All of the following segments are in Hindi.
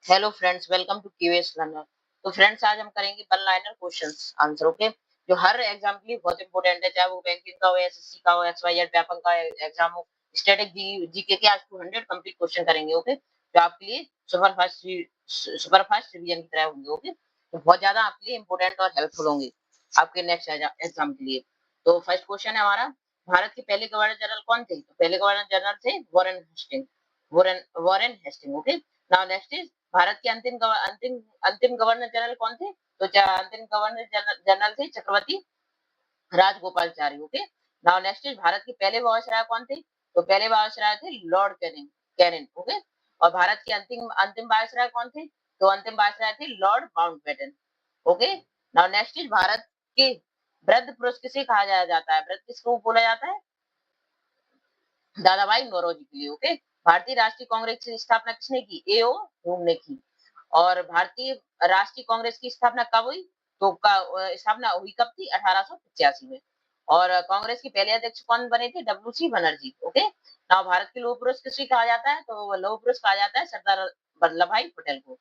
Hello friends, welcome to QS learner. तो फ्रेंड्स, आज हम करेंगे one liner questions answer. Okay, जो हर एग्जाम के लिए बहुत इंपॉर्टेंट है, चाहे वो बैंकिंग का हो, एसएससी का हो, XYZ व्यापक का एग्जाम हो, स्टैटिक जीके के। आज 200 कंप्लीट क्वेश्चन करेंगे। ओके, जो आपके लिए सुपर फास्ट रिवीजन की तरह होंगे। ओके, तो बहुत ज्यादा आपके लिए इंपॉर्टेंट और हेल्पफुल होंगे आपके नेक्स्ट एग्जाम के लिए। तो फर्स्ट क्वेश्चन है हमारा, भारत के पहले गवर्नर जनरल कौन थे? तो पहले गवर्नर जनरल थे Warren Hasting. Okay, now next is, Bharat के अंतिम गवर्नर जनरल कौन थे? तो अंतिम गवर्नर जनरल थे Chakravarti Rajagopalachari. Okay, now next is, Bharat के पहले वायसराय कौन थे? तो पहले वायसराय थे लॉर्ड कैनिंग। ओके, और भारत के अंतिम अंतिम वायसराय कौन थे? तो अंतिम वायसराय थे Lord Mountbatten. Okay, now next is, Bharat के वृद्ध पुरुष किसे कहा जाता है? वृद्ध किसको बोला जाता है? दादा भाई नौरोजी के लिए। ओके, भारतीय राष्ट्रीय कांग्रेस की स्थापना किसने की? एओ ह्यूम ने की। और भारतीय राष्ट्रीय कांग्रेस की स्थापना कब हुई? तो स्थापना हुई कब थी? 1885 में। और कांग्रेस के पहले अध्यक्ष कौन बने थे? W C Banerjee. Okay, now भारत के लौह पुरुष किसे कहा जाता है? तो लौह पुरुष कहा जाता है सरदार वल्लभ भाई पटेल को।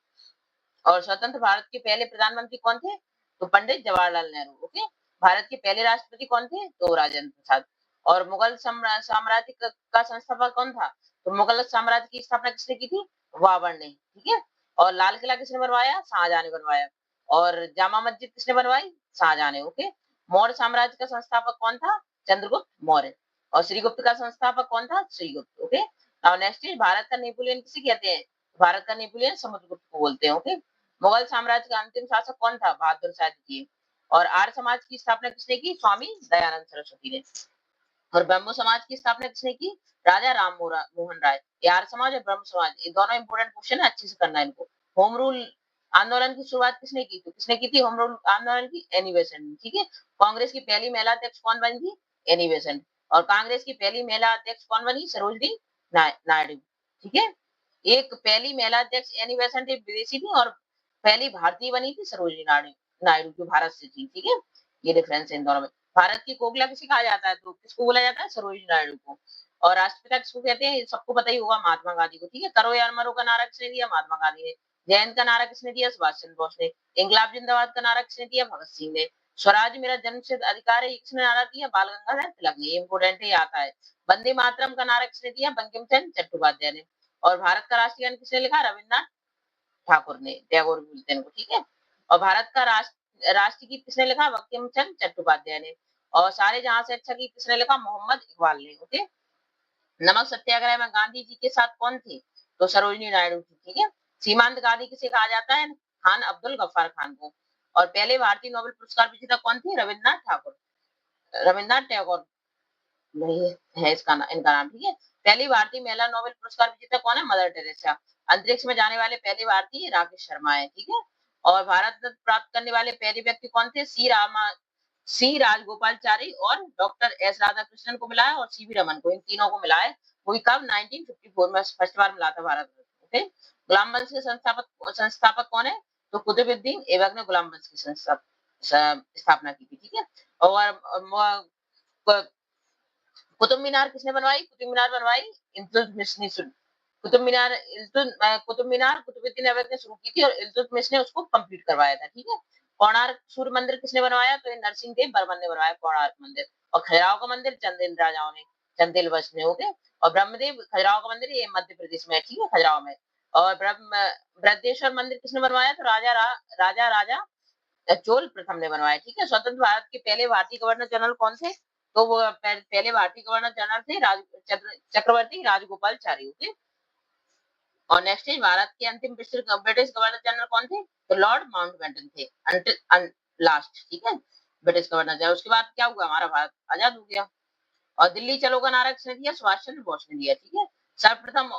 और स्वतंत्र भारत के पहले प्रधानमंत्री कौन थे? तो पंडित जवाहरलाल नेहरू। ओके, भारत के पहले राष्ट्रपति कौन थे? तो राजेंद्र प्रसाद। और मुगल साम्राज्य का संस्थापक कौन था? तो मुगल साम्राज्य की स्थापना किसने की थी? बाबर ने। ठीक है, और लाल किला किसने बनवाया? शाहजहां ने बनवाया। और जामा मस्जिद किसने बनवाई? शाहजहां ने। ओके, मौर्य साम्राज्य का संस्थापक कौन था? चंद्रगुप्त मौर्य। और श्रीगुप्त का संस्थापक कौन था? Srigupta. Okay, now next is, भारत का नेपोलियन किसे कहते हैं? भारत का नेपोलियन समुद्रगुप्त को बोलते हैं। ओके, मुगल साम्राज्य का अंतिम शासक कौन था? बहादुर शाह द्वितीय। और आर्य समाज की स्थापना किसने की? स्वामी दयानंद सरस्वती ने। और ब्रह्मो समाज की स्थापना किसने की? राजा राम मोहन राय। ये आर्य समाज और ब्रह्म समाज, ये दोनों इंपोर्टेंट क्वेश्चन है, अच्छे से करना है इनको। होम रूल आंदोलन की शुरुआत किसने की? तो किसने की थी होम रूल आंदोलन की? एनी बेसेंट ने। ठीक है, कांग्रेस की पहली महिला अध्यक्ष कौन बनी थी? Annie Besant. और कांग्रेस की पहली महिला अध्यक्ष कौन बनी? सरोजनी नायडू। ठीक है, एक पहली महिला अध्यक्ष एनी बेसेंट एक विदेशी थी, और पहली भारतीय बनी थी सरोजनी नायडू, जो भारत से थी। ठीक है, ये डिफरेंस है इन दोनों में। भारत की कोकिला किसे कहा जाता है? तो किसको बोला जाता है? सरोजनी नायडू को। और राष्ट्रपिता किसको कहते हैं? ये सबको पता ही होगा, महात्मा गांधी को। ठीक है, करो या मरो का नारा किसने दिया? महात्मा गांधी ने। जय हिंद का नारा किसने दिया? सुभाष चंद्र बोस ने। इंकलाब जिंदाबाद का नारा किसने दिया? भगत सिंह ने। स्वराज मेरा जन्मसिद्ध अधिकार है, ये किसने नारा दिया? बाल गंगाधर तिलक ने। इंपोर्टेंट है, आता है। वंदे मातरम का नारा किसने दिया? बंकिम चंद्र चट्टोपाध्याय ने। और भारत का राष्ट्रीय गान किसने लिखा? रविन्द्रनाथ ठाकुर ने, टैगोर भी बोलते हैं इनको। ठीक है, और भारत का राष्ट्रगीत किसने लिखा? बंकिम चंद्र चट्टोपाध्याय ने। और सारे जहां से अच्छा गीत किसने लिखा? मोहम्मद इकबाल ने। ओके, नमक सत्याग्रह में गांधी जी के साथ कौन थी? तो सरोजनी नायडू थी। ठीक है, सीमांत गांधी किसे कहा जाता है? खान अब्दुल गफ्फार खान को। और पहले भारतीय नोबेल पुरस्कार विजेता कौन थे? रविन्द्रनाथ टैगोर नहीं है इसका इनका नाम। ठीक है, पहली भारतीय महिला नोबेल पुरस्कार विजेता कौन है? Mother Teresa. अंतरिक्ष में जाने वाले पहले भारतीय राकेश शर्मा है। ठीक है, और भारत रत्न प्राप्त करने वाले पहले व्यक्ति कौन थे? सी राजगोपालचारी और डॉक्टर एस राधाकृष्णन को मिला है, और सीवी रमन को, इन तीनों को मिला है। वो कब? 1954 में फर्स्ट बार मिला था भारत रत्न। ओके, गुलाम वंश के संस्थापक कौन है? तो कुतुबुद्दीन ऐबक ने गुलाम वंश की स्थापना की थी। ठीक है, और कुतुब मीनार किसने बनवाई? कुतुब मीनार बनवाई इल्तुतमिश ने। कुतुब मीनार कुतुबुद्दीन ऐबक ने शुरू की थी, और इल्तुतमिश ने उसको कंप्लीट करवाया था। ठीक है, कोणार्क सूर्य मंदिर किसने बनवाया? तो ये नरसिंह देव बर्मन ने बनवाया कोणार्क मंदिर। और खजुराहो का मंदिर चंदेल राजाओं ने, चंदेल वंश ने। ओके, और ब्रह्मदेव खजुराहो का मंदिर ये मध्य प्रदेश में है। ठीक है, खजुराहो में। और बृहदेश्वर मंदिर किसने बनवाया? तो राजा चोल प्रथम ने बनवाया। ठीक है, स्वतंत्र भारत के पहले भारतीय गवर्नर जनरल कौन थे? तो वो पहले भारतीय गवर्नर जनरल थे चक्रवर्ती राजगोपालचारी। ओके, और नेक्स्ट है, भारत के अंतिम ब्रिटिश गवर्नर जनरल कौन थे? तो लॉर्ड माउंटबेटन थे लास्ट। ठीक है, ब्रिटिश गवर्नर जनरल। उसके बाद क्या हुआ? हमारा भारत आजाद हो गया। और दिल्ली चलो का नारा किसने दिया? सुभाष चंद्र बोस ने दिया। ठीक है, सर्वप्रथम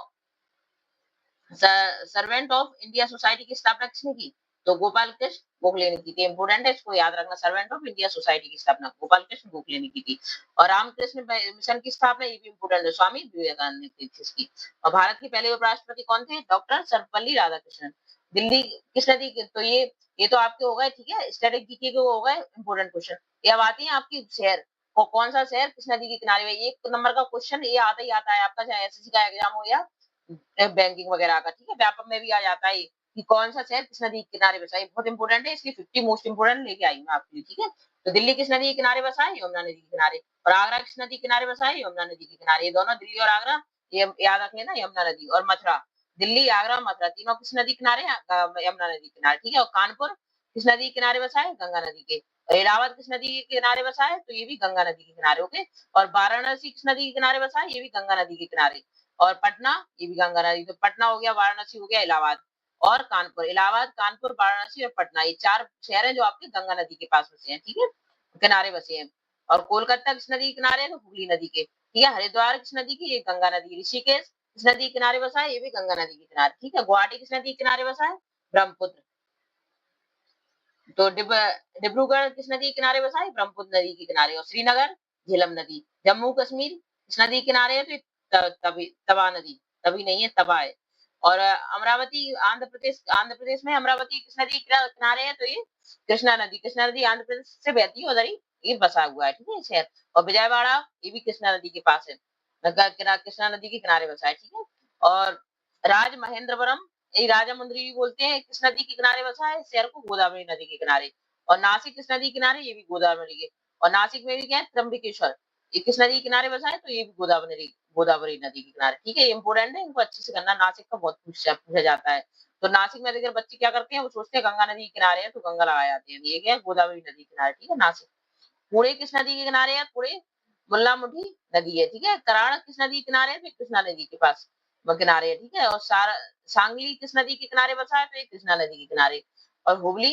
सर्वेंट ऑफ इंडिया सोसाइटी की स्थापना किसने की? तो गोपाल कृष्ण गोखले ने की थी। इंपोर्टेंट है, इसको याद रखना। सर्वेंट ऑफ इंडिया सोसाइटी की स्थापना गोपाल कृष्ण गोखले ने की थी। और रामकृष्ण मिशन की स्थापना, ये भी इंपोर्टेंट है, स्वामी विवेकानंद ने की थी इसकी। और भारत के पहले उपराष्ट्रपति कौन थे? डॉक्टर सर्वपल्ली राधाकृष्णन। दिल्ली किस नदी के? तो ये तो आपके हो गए। ठीक है, स्टैटिक जीके के वो हो गए इंपोर्टेंट क्वेश्चन। ये अब आती है आपकी शहर, और कौन सा शहर किस नदी के किनारे है? एक नंबर का क्वेश्चन ये आता ही आता है आपका, चाहे एसएससी का एग्जाम हो या बैंकिंग वगैरह का। ठीक है, व्यापक में भी आ जाता है कि कि कौन सा शहर किस नदी के किनारे बसा है, बहुत इंपॉर्टेंट है, इसलिए 50 मोस्ट इंपोर्टेंट लेके आई मैं आपके लिए, ठीक है। तो दिल्ली किस नदी के किनारे बसा है, यमुना नदी के किनारे। और आगरा किस नदी के किनारे बसा है, यमुना नदी के किनारे। ये दोनों दिल्ली और आगरा, ये याद रख लेना, यमुना नदी। और मथुरा, दिल्ली, आगरा, मथुरा तीनों किस नदी किनारे हैं, यमुना नदी किनारे, ठीक है। और कानपुर किस नदी के किनारे बसा है, गंगा नदी के। और इलाहाबाद किस नदी के किनारे बसा है, तो ये भी गंगा नदी के किनारे, ओके। और वाराणसी किस नदी के किनारे बसा है, ये भी गंगा नदी के किनारे। और पटना, ये भी गंगा नदी, तो पटना हो गया, वाराणसी हो गया, इलाहाबाद और कानपुर। इलाहाबाद, कानपुर, वाराणसी और पटना, ये 4 शहर हैं जो आपके गंगा नदी के पास बसे हैं, ठीक है, किनारे बसे हैं। और कोलकाता किस नदी के किनारे है, तो हुगली नदी के, ठीक है। हरिद्वार किस नदी की, ये गंगा नदी। ऋषिकेश किस नदी के किनारे बसा है, ये भी गंगा नदी के किनारे, ठीक है। गुवाहाटी किस नदी के किनारे बसा है, ब्रह्मपुत्र। तो डिब्रूगढ़ किस नदी के किनारे बसा है, ब्रह्मपुत्र नदी के किनारे। और श्रीनगर, झेलम नदी। जम्मू कश्मीर किस नदी के किनारे है, तो तभी तवा नदी, तभी नहीं है, तवा है। और अमरावती, आंध्र प्रदेश में अमरावती किस नदी के किनारे है, तो ये कृष्णा नदी। कृष्णा नदी आंध्र प्रदेश से बहती है, उधर ही ये बसा हुआ है, ठीक है, शहर। और विजयवाड़ा, ये भी कृष्णा नदी के पास है, कृष्णा नदी के किनारे बसा है, ठीक है। और राजमहेंद्रवरम, ये राजामुंद्री भी बोलते हैं, किस नदी के किनारे बसा है, शहर को, गोदावरी नदी के किनारे। और नासिक किस नदी के किनारे, ये भी गोदावरी के। और नासिक में भी क्या है, त्र्यंबकेश्वर, ये किस नदी के किनारे बसा है, तो ये भी गोदावरी नदी के किनारे, ठीक है। ये इंपोर्टेंट है, इनको अच्छे से करना, नासिक का बहुत पूछा जाता है। तो नासिक में अगर बच्चे क्या करते हैं, वो सोचते हैं गंगा नदी के किनारे है तो गंगा लगा जाते हैं, ये क्या है, गोदावरी नदी के किनारे, ठीक है, नासिक। पुणे किस नदी के किनारे है, पुणे मुल्लामुठी नदी है, ठीक है। कराड़ किस नदी के किनारे है, तो कृष्णा नदी के पास किनारे है, ठीक है। और सांगली किस नदी के किनारे बसा है, तो ये कृष्णा नदी के किनारे। और हुगली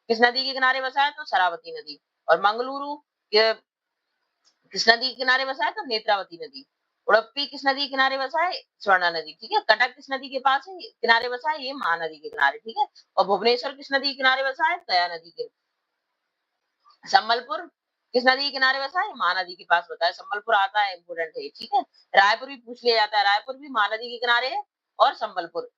किस नदी के किनारे बसा है, तो शरावती नदी। और मंगलुरु किस नदी के किनारे बसा है, तो नेत्रावती नदी। उडुपी किस नदी के किनारे बसा है, स्वर्णा नदी, ठीक है। कटक किस नदी के पास है, किनारे बसा है, ये महानदी के किनारे, ठीक है। और भुवनेश्वर किस नदी के किनारे बसा है, गया नदी के। संबलपुर किस नदी के किनारे बसा है, महानदी के पास बताया, संबलपुर आता है, इंपोर्टेंट है, ठीक है। रायपुर भी पूछ लिया जाता है, रायपुर भी महानदी के किनारे है। और संबलपुर,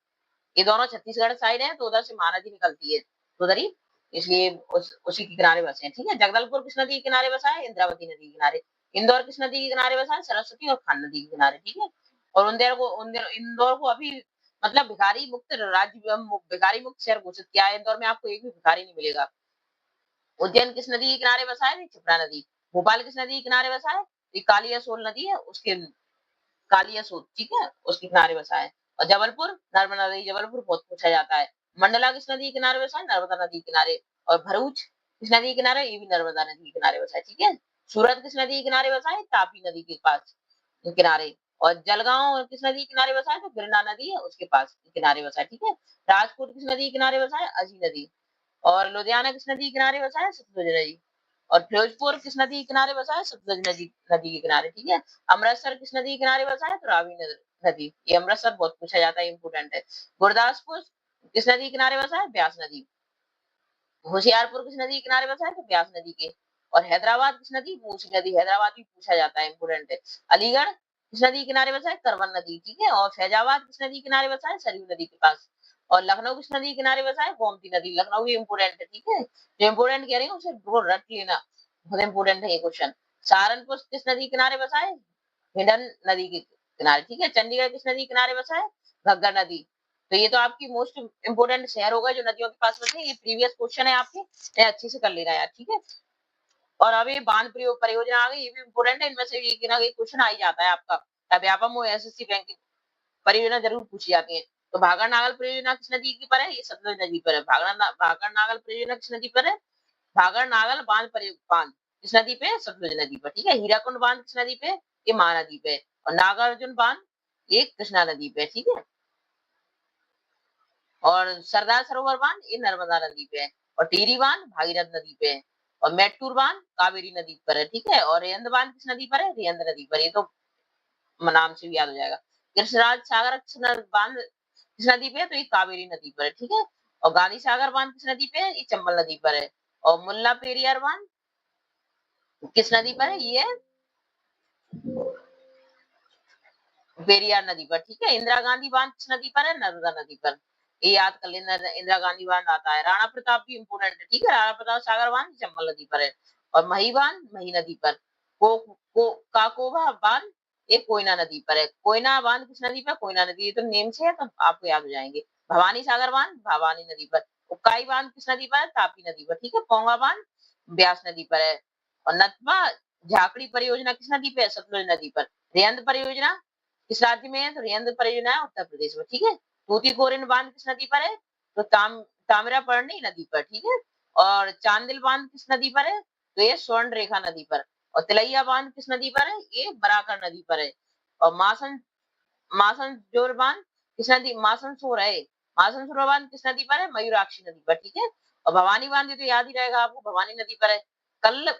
ये दोनों छत्तीसगढ़ साइड है, तो उधर से महानदी निकलती है, तो उधर ही, इसलिए उसी के किनारे बसे हैं, ठीक है। जगदलपुर किस नदी के किनारे बसा है, इंद्रावती नदी के किनारे। इंदौर किस नदी के किनारे बसा है, सरस्वती और खान नदी के किनारे, ठीक है। और इंदौर को अभी मतलब भिखारी मुक्त राज्य, भिखारी मुक्त शहर घोषित किया है। इंदौर में आपको एक भी भिखारी नहीं मिलेगा। उज्जैन किस नदी के किनारे बसा है, क्षिप्रा नदी। भोपाल किस नदी के किनारे बसा है, ये कालिया सोन नदी है, उसके कालिया सोन, ठीक है, उसके किनारे बसा है। और जबलपुर, नर्मदा नदी, जबलपुर बहुत पूछा जाता है। मंडला किस नदी के किनारे बसा है, नर्मदा नदी के किनारे। और भरूच किस नदी के किनारे, ये भी नर्मदा नदी के किनारे बसा है, ठीक है। सूरत किस नदी के किनारे बसा है, तापी नदी के पास किनारे। और जलगांव किस नदी के किनारे बसा है, तो गिरना नदी है, उसके पास किनारे बसा है, ठीक है। राजकोट किस नदी के किनारे बसा है, अजी नदी। और लुधियाना किस नदी के किनारे बसा है, सतलुज नदी। और फिरोजपुर किस नदी के किनारे बसा है, सतलुज नदी नदी के किनारे, ठीक है। अमृतसर किस नदी के किनारे बसा है, तो रावी नदी, ये अमृतसर बहुत पूछा जाता है, इंपोर्टेंट है। गुरदासपुर किस नदी के किनारे बसा है, ब्यास नदी। होशियारपुर किस नदी के किनारे बसा है, तो ब्यास नदी के। और हैदराबाद किस नदी, मूसी नदी, हैदराबाद भी पूछा जाता है, इंपोर्टेंट है। अलीगढ़ किस नदी के किनारे बसा है, करवन नदी, ठीक है। और फैजाबाद किस नदी के किनारे बसा है, सरयू नदी के पास। और लखनऊ किस नदी के किनारे बसा है, गोमती नदी, लखनऊ भी इंपोर्टेंट है, ठीक है। जो इंपोर्टेंट कह रही हूँ उसे रट लेना, बहुत इंपोर्टेंट है ये क्वेश्चन। सहारनपुर किस नदी के किनारे बसा है, हिंडन नदी के किनारे, ठीक है। चंडीगढ़ किस नदी के किनारे बसा है, घग्गर नदी। तो ये तो आपकी मोस्ट इंपोर्टेंट शहर होगा जो नदियों के पास बसे हैं। ये प्रीवियस क्वेश्चन है आपके, अच्छे से कर लेना यार, ठीक है। और अब ये बांध परियोजना आ गई, ये भी इंपोर्टेंट है, इनमें से एक ना एक क्वेश्चन आ ही जाता है आपका। व्यापम हो एसएससी बैंकिंग परियोजना जरूर पूछी जाती है। तो भागर नागल परियोजना किस नदी के पर है, ये सतलुज नदी पर है। भागर नागल परियोजना किस नदी पर है, भागर नागल बांध किस नदी पे, सतलुज नदी पर, ठीक है। हीराकुंड बांध किस नदी पे, ये महानदी पे। और नागार्जुन बांध ये कृष्णा नदी पे, ठीक है। और सरदार सरोवर बांध ये नर्मदा नदी पे है। और टिहरी बांध भागीरथ नदी पे है। और मेट्टूर बांध कावेरी नदी पर है, ठीक है। और रेहंद बांध किस नदी पर है, रेहंद नदी पर, ये तो नाम से भी याद हो जाएगा। कृष्णराज सागर बांध किस नदी पे है, तो ये कावेरी नदी पर है, ठीक है। और गांधी सागर बांध किस नदी पे है, ये चंबल नदी पर है। और मुल्ला पेरियार बांध किस नदी पर है, ये पेरियार नदी पर, ठीक है। इंदिरा गांधी बांध किस नदी पर है, नर्मदा नदी पर, ये याद कर लेना, इंदिरा गांधी बांध आता है। राणा प्रताप भी इंपोर्टेंट है, ठीक है। राणा प्रताप सागर बांध चंबल नदी पर है। और मही बांध मही नदी पर। काकोबा बांध ये कोयना नदी पर है। कोयना बांध किस नदी पर, कोयना नदी, ये तो नेम से है तो आपको याद हो जाएंगे। भवानी सागर बांध भवानी नदी पर। उक्काई बांध किस नदी पर है? तापी नदी पर, ठीक है। पोंगा बांध ब्यास नदी पर है। और नथवा झाकड़ी परियोजना किस नदी पे है? सतलुज नदी पर। रेहंद परियोजना किस राज्य में है? तो रेहंद परियोजना है उत्तर प्रदेश में, ठीक है। तूतीकोरिन बांध किस नदी पर है? तो तामिरापर्णी नदी पर, ठीक है। और चांदिल बांध किस नदी पर है? तो ये स्वर्ण रेखा नदी पर। और तिलैया बांध किस नदी पर है? ये बराकर नदी पर है। और मासन जोर बांध किस नदी? मासनसोर है। मासनसोर बांध किस नदी पर है? मयूराक्षी नदी पर, ठीक है। और भवानी बांध ये तो याद ही रहेगा आपको, भवानी नदी पर है। कल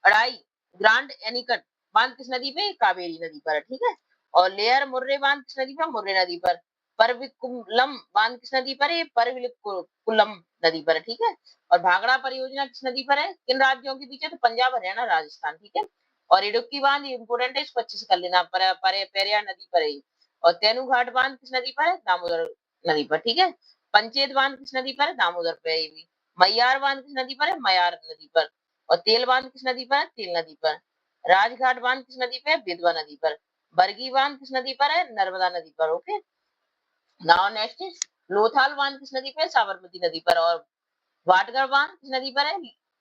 अड़ाई ग्रांड एनिकट बांध किस नदी पे? कावेरी नदी पर है, ठीक है। और लेयर मुर्रे बांध किस नदी पर? मुर्रे नदी पर। परविकुलम बांध किस नदी पर है? परविकुलम नदी पर है, ठीक है। और भागड़ा परियोजना किस नदी पर है? किन राज्यों के बीच है? तो पंजाब, हरियाणा, राजस्थान, ठीक है। और इडुक्की बांध इंपोर्टेंट है, इसको अच्छे से कर लेना, पेरियार नदी पर है। और तेनू घाट बांध किस नदी पर है? दामोदर नदी पर, ठीक है। पंचेत बांध किस नदी पर है? दामोदर पे है ये भी। मैयार बांध किस नदी पर है? मयार नदी पर। और तेल बांध किस नदी पर है? तेल नदी पर। राजघाट बांध किस नदी पे है? बेतवा नदी पर। बरगी बांध किस नदी पर है? नर्मदा नदी पर, okay. Now next is Lothal बांध किस नदी पे है? साबरमती नदी पर। और वाटगढ़ बांध किस नदी पर है?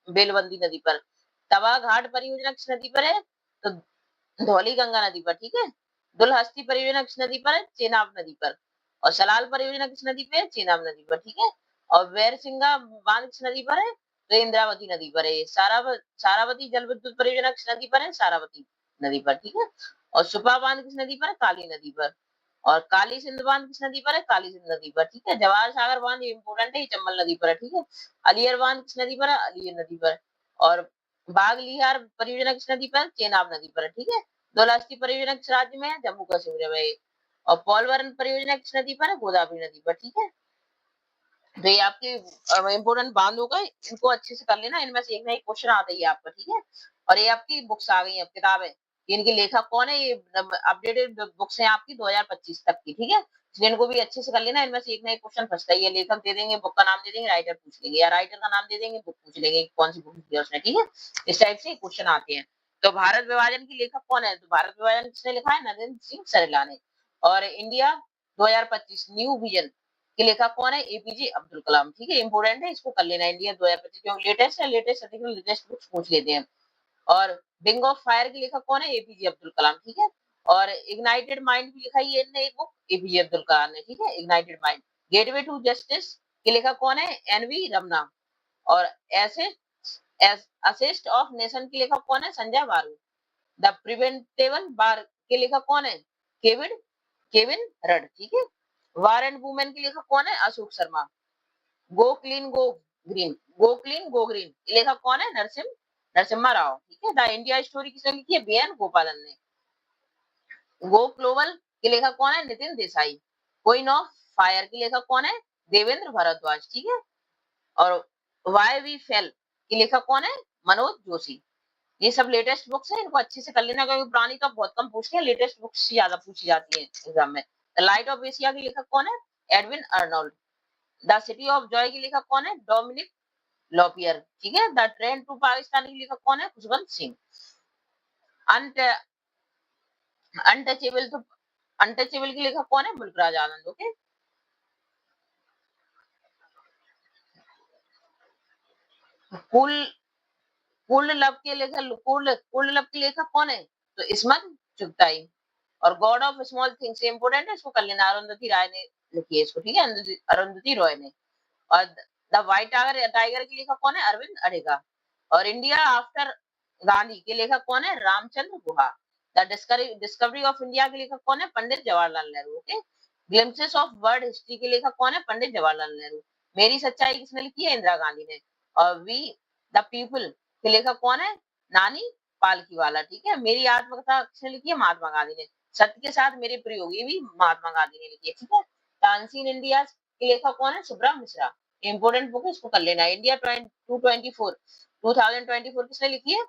बेलवंदी नदी पर। तवा घाट परियोजना किस नदी पर है? तो धौली गंगा नदी पर, ठीक है। दुलहस्ती परियोजना किस नदी पर है? चेनाब नदी पर। और सलाल परियोजना किस नदी पे है? चेनाब नदी पर, ठीक है। और वेरसिंगा बांध किस नदी पर है? तो इंद्रावती नदी पर है। सारावती जल विद्युत परियोजना किस नदी पर है? सारावती नदी पर, ठीक है। और सुपा बांध किस नदी पर है? काली नदी पर। और काली सिंध बांध किस नदी पर है? काली सिंध नदी पर, ठीक है। जवाहर सागर बांध ये इंपोर्टेंट है, ये चंबल नदी पर है, ठीक है। अलियर बांध किस नदी पर है? अलियर नदी पर। और बागलिहार परियोजना किस नदी पर? चेनाब नदी पर, ठीक है। धौलास्ती परियोजना किस राज्य में है? जम्मू कश्मीर में। और पोलवरन परियोजना किस नदी पर है? गोदावरी नदी पर, ठीक है। तो ये आपके इम्पोर्टेंट बांध हो गए, इनको अच्छे से कर लेना, इनमें से एक ना एक क्वेश्चन आता ही है आपका, ठीक है। और ये आपकी बुक्स आ गई है, किताब है। इनके लेखक कौन है? ये अपडेटेड बुक्स हैं आपकी 2025 तक की, ठीक है। इसलिए इनको भी अच्छे से कर लेना, इनमें से एक ना एक क्वेश्चन फंसता ही है। लेखक दे देंगे, बुक का नाम दे देंगे, राइटर पूछ लेंगे, या राइटर का नाम दे देंगे, बुक पूछ लेंगे कौन सी बुक लिखी है उसने, ठीक है। इस टाइप से क्वेश्चन आते हैं। तो भारत विभाजन की लेखक कौन है? तो भारत विभाजन किसने लिखा है? नरेंद्र सिंह सरेला ने। और इंडिया 2025 न्यू विजन के लेखक कौन है? एपीजे अब्दुल कलाम, ठीक है। इंपोर्टेंट है, इसको कर लेना। इंडिया 2025 क्योंकि लेटेस्ट है, लेटेस्ट बुक्स पूछ लेते हैं। और विंग ऑफ फायर के लेखक कौन है? एपीजे अब्दुल कलाम, ठीक है। और इग्नाइटेड माइंड भी लिखा है इनने एक बुक, एपीजे अब्दुल कलाम ने, ठीक है। Ignited mind. Gateway to justice के लेखक कौन है? एनवी रमना। और असिस्ट ऑफ नेशन के लेखक कौन है? संजय बारू। द प्रिवेंटेबल बार के लेखक कौन है? केविन केविन रड, ठीक है। वार एंड वुमेन के लेखक कौन है? अशोक शर्मा। गो क्लीन गो ग्रीन, गो क्लीन गो ग्रीन लेखक कौन है? नरसिम्हा राव, ठीक है। द इंडिया स्टोरी किसने लिखी है? बीएन गोपालन ने। गो ग्लोबल के लेखक कौन है? Nitin Desai. Queen of fire के लेखक कौन है? देवेंद्र भारद्वाज, ठीक है। और वाई वी फेल के लेखक कौन है? मनोज जोशी। ये सब लेटेस्ट बुक्स हैं, इनको अच्छे से कर लेना, क्योंकि पुरानी तो बहुत कम पूछते हैं, लेटेस्ट बुक्स ज्यादा पूछी जाती हैं एग्जाम में। द लाइट ऑफ एशिया के लेखक कौन है? Edwin Arnold. The city of Joy की लेखक कौन है? डोमिनिक लॉपियर, ठीक है। द ट्रेन टू पाकिस्तान की लेखक कौन है? खुशवंत सिंह। अनटचेबल तो अनटचेबल की लेखक कौन है? मुल्कराज आनंद, ओके। कुल कुल लव के लेखक कुल लव के लेखक कौन है? तो इस्मत चुगताई। और God of small things important है, इसको कर लेना। अरुंधति राय ने लिखी है इसको, ठीक है। अरुंधति रॉय ने। और द व्हाइट टाइगर टाइगर के लेखक कौन है? अरविंद अडेगा। और इंडिया आफ्टर गांधी के लेखक कौन है? Ramachandra Guha. The discovery of India के लेखक कौन है? Pandit Jawaharlal Nehru, okay. Glimpses of world history के लेखक कौन है? पंडित जवाहरलाल नेहरू। मेरी सच्चाई किसने लिखी है? इंदिरा गांधी ने। और वी द पीपल के लेखक कौन है? नानी पालकीवाला, ठीक है। मेरी आत्मकथा किसने लिखी है? महात्मा गांधी ने। सत्य के साथ मेरे प्रयोग, ये भी महात्मा गांधी ने लिखी है, ठीक है। डांसिंग इंडिया के लेखक कौन है? सुब्रम मिश्रा। इंपोर्टेंट बुक है, इसको कर लेना। इंडिया 2024 किसने लिखी है?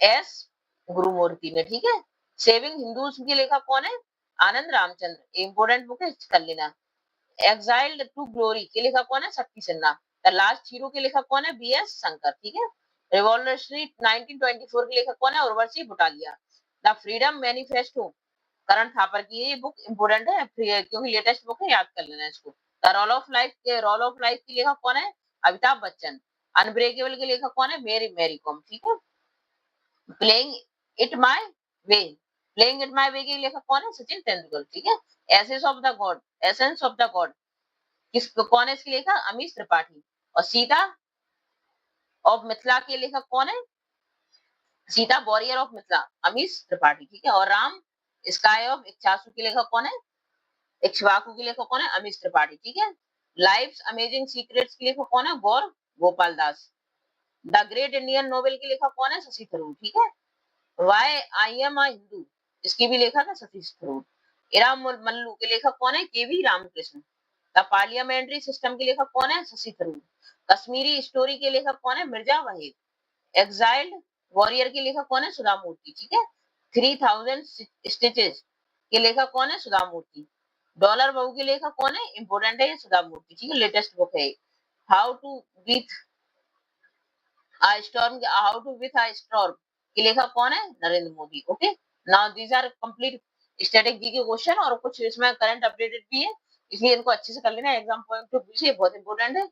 एस गुरुमूर्ति ने, ठीक है। सेविंग हिंदूज के लेखक कौन है? आनंद रामचंद्र। इंपोर्टेंट बुक है, कर लेना। एक्साइल्ड टू ग्लोरी के लेखक कौन है? शक्ति सिन्हा। द लास्ट हीरो के लेखक कौन है? बीएस शंकर, ठीक है। रिवॉल्यूशनरी 1924 के लेखक कौन है? Urvashi Butalia. The freedom manifesto Karan Thapar की, ये बुक इंपोर्टेंट है क्योंकि लेटेस्ट बुक है, याद कर लेना इसको। द रोल ऑफ लाइफ के लेखक कौन है? अमिताभ बच्चन। अनब्रेकेबल के लेखक कौन है? मैरी कॉम। ठीक है। Playing it my way, playing it my way के लेखक कौन है? सचिन तेंदुलकर। ठीक है। एसेंस ऑफ द गॉड किस कौन है इसके लेखक? अमीश त्रिपाठी। और सीता ऑफ मिथिला के लेखक कौन है? Sita warrior of Mithila, Amish Tripathi. ठीक है। और राम स्काई ऑफ इच्छासु के लेखक कौन है? इक्ष्वाकु के लेखक कौन है? अमीश त्रिपाठी। ठीक है। लाइफ्स अमेजिंग सीक्रेट्स के लेखक कौन है? Gaur Gopal Das. The great Indian novel के लेखक कौन है? शशि थरूर। ठीक है। Why I am a Hindu इसकी भी लेखक है शशि थरूर। इराम मल्लू के लेखक कौन है? केवी रामकृष्ण। द पार्लियामेंट्री सिस्टम के लेखक कौन है? शशि थरूर। कश्मीरी स्टोरी के लेखक कौन है? मिर्जा वहीद। एक्साइल्ड वॉरियर के लेखक कौन है? सुधा मूर्ति। ठीक है। 3000 स्टिचेस के लेखक कौन है? सुधा मूर्ति। डॉलर बहू के लेखक कौन है? इंपोर्टेंट है ये सुधा मूर्ति। ठीक है। लेटेस्ट बुक है। How to with how to with a storm के लेखक कौन है? Narendra Modi. Okay. Now these are complete static G के क्वेश्चन, और कुछ इसमें करंट अपडेटेड भी है, इसलिए इनको अच्छे से कर लेना। एग्जाम पॉइंट ऑफ व्यू से बहुत इंपॉर्टेंट है।